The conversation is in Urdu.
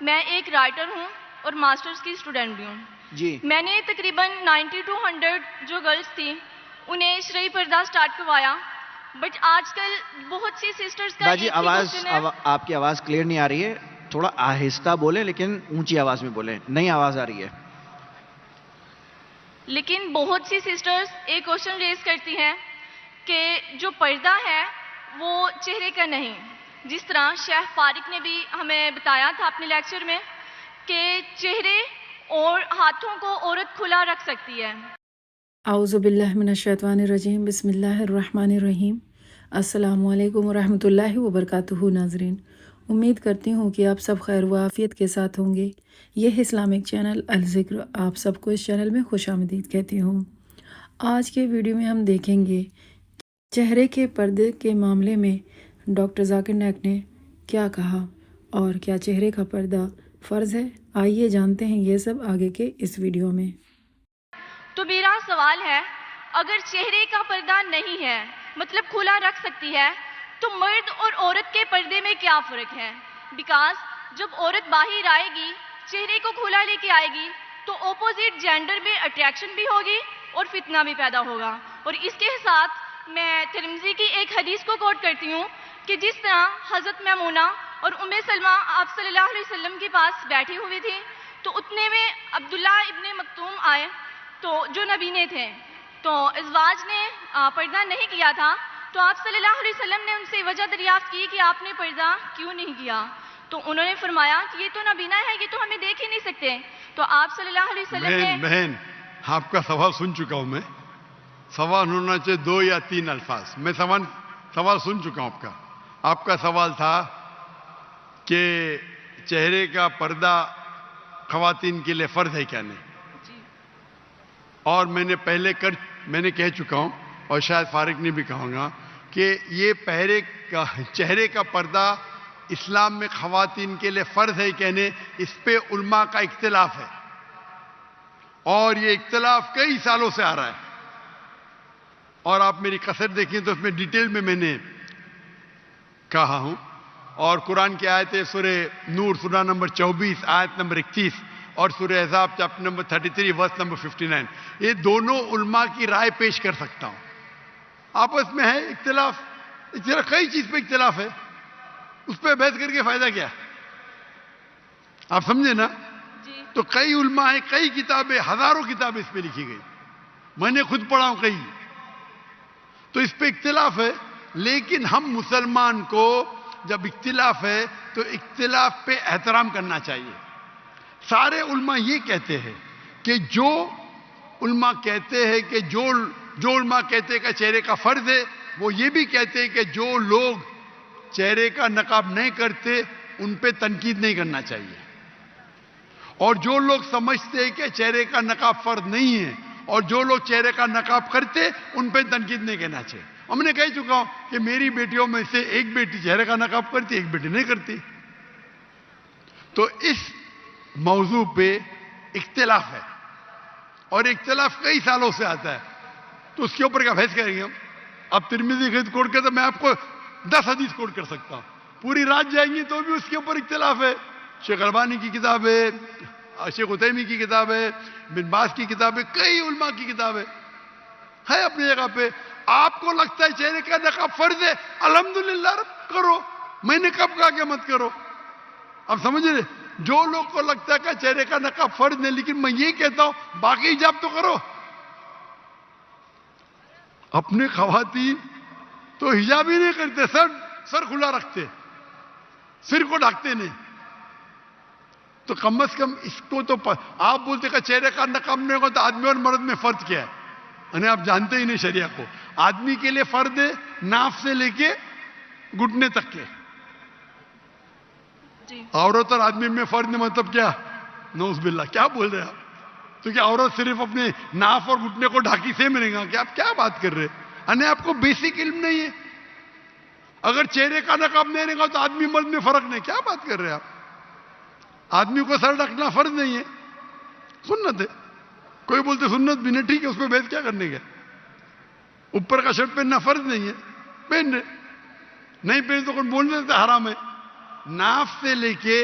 میں ایک رائٹر ہوں اور ماسٹرز کی اسٹوڈنٹ بھی ہوں جی میں نے تقریباً 90 to 100 جو گرلس تھیں انہیں شرعی پردہ سٹارٹ کروایا، بٹ آج کل بہت سی سسٹرز کا باجی ایک ہی کوشچن ہے. آپ کی آواز کلیئر نہیں آ رہی ہے، تھوڑا آہستہ بولیں لیکن اونچی آواز میں بولیں، نئی آواز آ رہی ہے. لیکن بہت سی سسٹرز ایک کوشچن ریز کرتی ہیں کہ جو پردہ ہے وہ چہرے کا نہیں، جس طرح شیخ فارق نے بھی ہمیں بتایا تھا اپنے لیکچر میں کہ چہرے اور ہاتھوں کو عورت کھلا رکھ سکتی ہے. اعوذ باللہ من الشیطان الرجیم، بسم اللہ الرحمن الرحیم. السلام علیکم ورحمۃ اللہ وبرکاتہ. ناظرین، امید کرتی ہوں کہ آپ سب خیر و عافیت کے ساتھ ہوں گے. یہ اسلامک چینل الذکر آپ سب کو اس چینل میں خوش آمدید کہتی ہوں. آج کے ویڈیو میں ہم دیکھیں گے چہرے کے پردے کے معاملے میں ڈاکٹر ذاکر نائک نے کیا کہا اور کیا چہرے کا پردہ فرض ہے. آئیے جانتے ہیں یہ سب آگے کے اس ویڈیو میں. تو میرا سوال ہے، اگر چہرے کا پردہ نہیں ہے مطلب کھلا رکھ سکتی ہے، تو مرد اور عورت کے پردے میں کیا فرق ہے؟ بیکاز جب عورت باہر آئے گی، چہرے کو کھلا لے کے آئے گی، تو اپوزٹ جینڈر میں اٹریکشن بھی ہوگی اور فتنہ بھی پیدا ہوگا. اور اس کے ساتھ میں ترمذی کی ایک حدیث کو کوٹ کرتی ہوں کہ جس طرح حضرت میمونہ اور ام سلمہ آپ صلی اللہ علیہ وسلم کے پاس بیٹھی ہوئی تھی، تو اتنے میں عبداللہ ابن مکتوم آئے تو جو نبینے تھے، تو ازواج نے پردہ نہیں کیا تھا، تو آپ صلی اللہ علیہ وسلم نے ان سے وجہ دریافت کی کہ آپ نے پردہ کیوں نہیں کیا؟ تو انہوں نے فرمایا کہ یہ تو نبینا ہے، یہ تو ہمیں دیکھ ہی نہیں سکتے. تو آپ صلی اللہ علیہ وسلم نے بہن آپ کا سوال سن چکا ہوں میں. سوال ہونا چاہیے 2 یا 3 الفاظ. میں سوال سن چکا ہوں آپ کا. آپ کا سوال تھا کہ چہرے کا پردہ خواتین کے لیے فرض ہے کیا نہیں، اور میں نے کہہ چکا ہوں اور شاید فارق نے بھی کہوں گا کہ یہ چہرے کا پردہ اسلام میں خواتین کے لیے فرض ہے کہ نہیں، اس پہ علماء کا اختلاف ہے، اور یہ اختلاف کئی سالوں سے آ رہا ہے. اور آپ میری کثر دیکھیں تو اس میں ڈیٹیل میں نے کہا ہوں. اور قرآن کی آیت ہے سورہ نور سورہ نمبر 24 آیت نمبر 31 اور سورہ احزاب چیپٹر نمبر 33 ورس نمبر 59. یہ دونوں علماء کی رائے پیش کر سکتا ہوں. آپس میں ہے اختلاف، کئی چیز پہ اختلاف ہے، اس پہ بحث کر کے فائدہ کیا؟ آپ سمجھے نا؟ تو کئی علماء ہیں، کئی کتابیں، ہزاروں کتابیں اس پہ لکھی گئی، میں نے خود پڑھا ہوں کئی. تو اس پہ اختلاف ہے، لیکن ہم مسلمان کو جب اختلاف ہے تو اختلاف پہ احترام کرنا چاہیے. سارے علماء یہ کہتے ہیں کہ جو علماء کہتے ہیں کہ جو علماء کہتے ہیں کہ چہرے کا فرض ہے، وہ یہ بھی کہتے ہیں کہ جو لوگ چہرے کا نقاب نہیں کرتے ان پہ تنقید نہیں کرنا چاہیے، اور جو لوگ سمجھتے ہیں کہ چہرے کا نقاب فرض نہیں ہے اور جو لوگ چہرے کا نقاب کرتے ان پہ تنقید نہیں کرنا چاہیے. ہم نے کہہ چکا ہوں کہ میری بیٹیوں میں سے ایک بیٹی چہرے کا نقاب کرتی، ایک بیٹی نہیں کرتی. تو اس موضوع پہ اختلاف ہے، اور اختلاف کئی سالوں سے آتا ہے، تو اس کے اوپر کیا بحث کریں گے ہم؟ اب ترمذی کی کوٹ کرتے میں آپ کو 10 حدیث کوٹ کر سکتا ہوں، پوری رات جائیں گی تو بھی اس کے اوپر اختلاف ہے. شیخ البانی کی کتاب ہے، شیخ عثیمین کی کتاب ہے، بن باز کی کتاب ہے، کئی علماء کی کتاب ہے اپنی جگہ پہ. آپ کو لگتا ہے چہرے کا نقاب فرض ہے، الحمدللہ کرو، میں نے کب کہا کہ مت کرو؟ اب سمجھ رہے؟ جو لوگ کو لگتا ہے کہ چہرے کا نقاب فرض نہیں، لیکن میں یہ کہتا ہوں باقی حجاب تو کرو. اپنے خواتین تو حجاب ہی نہیں کرتے، سر کھلا رکھتے، سر کو ڈھکتے نہیں. تو کم از کم اس کو تو آپ بولتے کہ چہرے کا نقاب نہیں ہوگا تو آدمی اور مرد میں فرق کیا ہے؟ یعنی آپ جانتے ہی نہیں شریعہ کو. آدمی کے لیے فرض ہے ناف سے لے کے گھٹنے تک کے، عورت اور آدمی میں فرض نہیں. مطلب کیا؟ نعوذ باللہ، کیا بول رہے ہیں آپ؟ تو کیا عورت صرف اپنے ناف اور گھٹنے کو ڈھاکی سے ملے گا؟ آپ کیا بات کر رہے ہیں؟ یعنی آپ کو بیسک علم نہیں ہے. اگر چہرے کا نقاب نہیں رہے گا تو آدمی مرد میں فرق نہیں، کیا بات کر رہے ہیں آپ؟ آدمی کو سر ڈھکنا فرض نہیں ہے، سنت ہے. کوئی بولتے سنت بھی نہیں، ٹھیک ہے، اس پہ بحث کیا کرنے کا؟ اوپر کا شرٹ پہننا فرض نہیں ہے، پہن رہے، نہیں پہن تو کون بولنے سے حرام ہے. ناف سے لے کے